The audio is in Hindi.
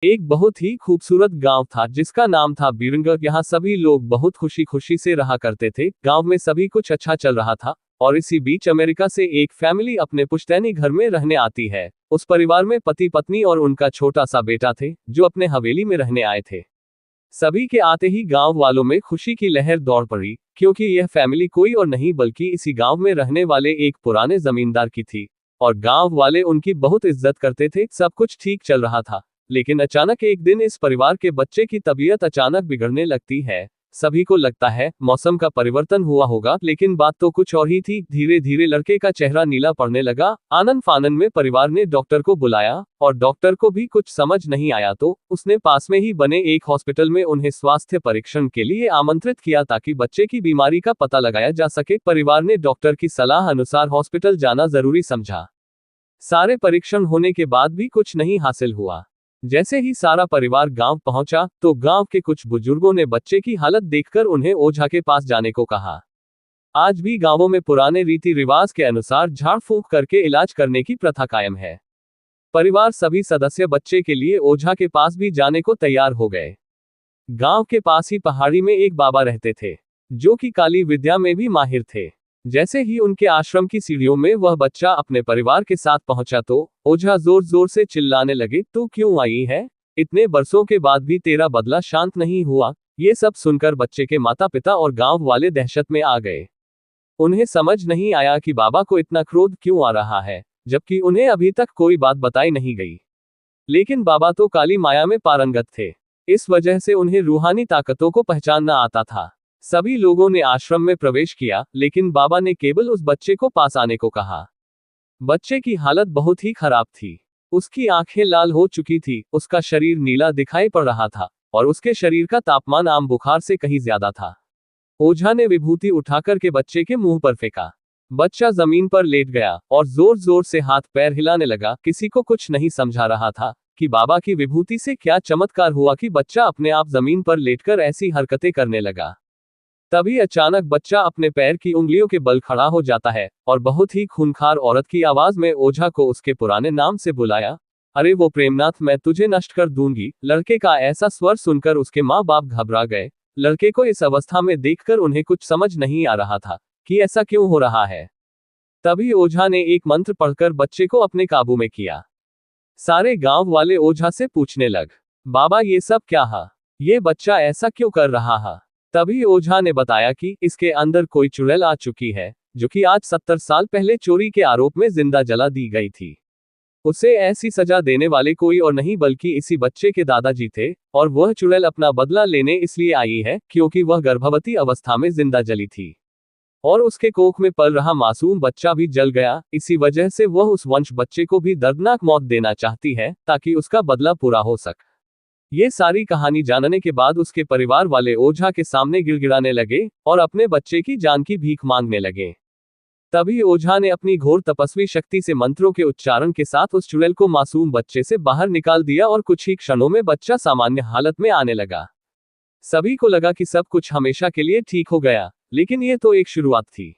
एक बहुत ही खूबसूरत गांव था जिसका नाम था बीरंग। यहाँ सभी लोग बहुत खुशी खुशी से रहा करते थे। गांव में सभी कुछ अच्छा चल रहा था और इसी बीच अमेरिका से एक फैमिली अपने पुश्तैनी घर में रहने आती है। उस परिवार में पति पत्नी और उनका छोटा सा बेटा थे जो अपने हवेली में रहने आए थे। सभी के आते ही गांव वालों में खुशी की लहर दौड़ पड़ी, क्योंकि यह फैमिली कोई और नहीं बल्कि इसी गांव में रहने वाले एक पुराने जमींदार की थी और गांव वाले उनकी बहुत इज्जत करते थे। सब कुछ ठीक चल रहा था, लेकिन अचानक एक दिन इस परिवार के बच्चे की तबीयत अचानक बिगड़ने लगती है। सभी को लगता है मौसम का परिवर्तन हुआ होगा, लेकिन बात तो कुछ और ही थी। धीरे धीरे लड़के का चेहरा नीला पड़ने लगा। आनन फानन में परिवार ने डॉक्टर को बुलाया और डॉक्टर को भी कुछ समझ नहीं आया तो उसने पास में ही बने एक हॉस्पिटल में उन्हें स्वास्थ्य परीक्षण के लिए आमंत्रित किया ताकि बच्चे की बीमारी का पता लगाया जा सके। परिवार ने डॉक्टर की सलाह अनुसार हॉस्पिटल जाना जरूरी समझा। सारे परीक्षण होने के बाद भी कुछ नहीं हासिल हुआ। जैसे ही सारा परिवार गांव पहुंचा तो गांव के कुछ बुजुर्गों ने बच्चे की हालत देखकर उन्हें ओझा के पास जाने को कहा। आज भी गांवों में पुराने रीति रिवाज के अनुसार झाड़ फूंक करके इलाज करने की प्रथा कायम है। परिवार सभी सदस्य बच्चे के लिए ओझा के पास भी जाने को तैयार हो गए। गांव के पास ही पहाड़ी में एक बाबा रहते थे जो कि काली विद्या में भी माहिर थे। जैसे ही उनके आश्रम की सीढ़ियों में वह बच्चा अपने परिवार के साथ पहुंचा तो ओझा जोर जोर से चिल्लाने लगे, तू क्यों आई है? इतने बरसों के बाद भी तेरा बदला शांत नहीं हुआ। ये सब सुनकर बच्चे के माता पिता और गांव वाले दहशत में आ गए। उन्हें समझ नहीं आया कि बाबा को इतना क्रोध क्यों आ रहा है, जबकि उन्हें अभी तक कोई बात बताई नहीं गई। लेकिन बाबा तो काली माया में पारंगत थे, इस वजह से उन्हें रूहानी ताकतों को पहचानना आता था। सभी लोगों ने आश्रम में प्रवेश किया, लेकिन बाबा ने केवल उस बच्चे को पास आने को कहा। बच्चे की हालत बहुत ही खराब थी। उसकी आंखें लाल हो चुकी थी, उसका शरीर नीला दिखाई पड़ रहा था और उसके शरीर का तापमान आम बुखार से कहीं ज्यादा था। ओझा ने विभूति उठाकर के बच्चे के मुंह पर फेंका। बच्चा जमीन पर लेट गया और जोर जोर से हाथ पैर हिलाने लगा। किसी को कुछ नहीं समझा रहा था कि बाबा की विभूति से क्या चमत्कार हुआ कि बच्चा अपने आप जमीन पर लेटकर ऐसी हरकतें करने लगा। तभी अचानक बच्चा अपने पैर की उंगलियों के बल खड़ा हो जाता है और बहुत ही खूंखार औरत की आवाज में ओझा को उसके पुराने नाम से बुलाया, अरे वो प्रेमनाथ, मैं तुझे नष्ट कर दूंगी। लड़के का ऐसा स्वर सुनकर उसके माँ बाप घबरा गए। लड़के को इस अवस्था में देखकर उन्हें कुछ समझ नहीं आ रहा था कि ऐसा क्यों हो रहा है। तभी ओझा ने एक मंत्र पढ़कर बच्चे को अपने काबू में किया। सारे गांव वाले ओझा से पूछने लग, बाबा ये सब क्या है? ये बच्चा ऐसा क्यों कर रहा है? तभी ओझा ने बताया कि इसके अंदर कोई चुड़ैल आ चुकी है जो कि आज 70 साल पहले चोरी के आरोप में जिंदा जला दी गई थी। उसे ऐसी सजा देने वाले कोई और नहीं बल्कि इसी बच्चे के दादाजी थे और वह चुड़ैल अपना बदला लेने इसलिए आई है क्योंकि वह गर्भवती अवस्था में जिंदा जली थी और उसके कोख में पल रहा मासूम बच्चा भी जल गया। इसी वजह से वह उस वंश बच्चे को भी दर्दनाक मौत देना चाहती है ताकि उसका बदला पूरा हो सके। ये सारी कहानी जानने के बाद उसके परिवार वाले ओझा के सामने गिड़गिड़ाने लगे और अपने बच्चे की जान की भीख मांगने लगे। तभी ओझा ने अपनी घोर तपस्वी शक्ति से मंत्रों के उच्चारण के साथ उस चुड़ैल को मासूम बच्चे से बाहर निकाल दिया और कुछ ही क्षणों में बच्चा सामान्य हालत में आने लगा। सभी को लगा कि सब कुछ हमेशा के लिए ठीक हो गया, लेकिन ये तो एक शुरुआत थी।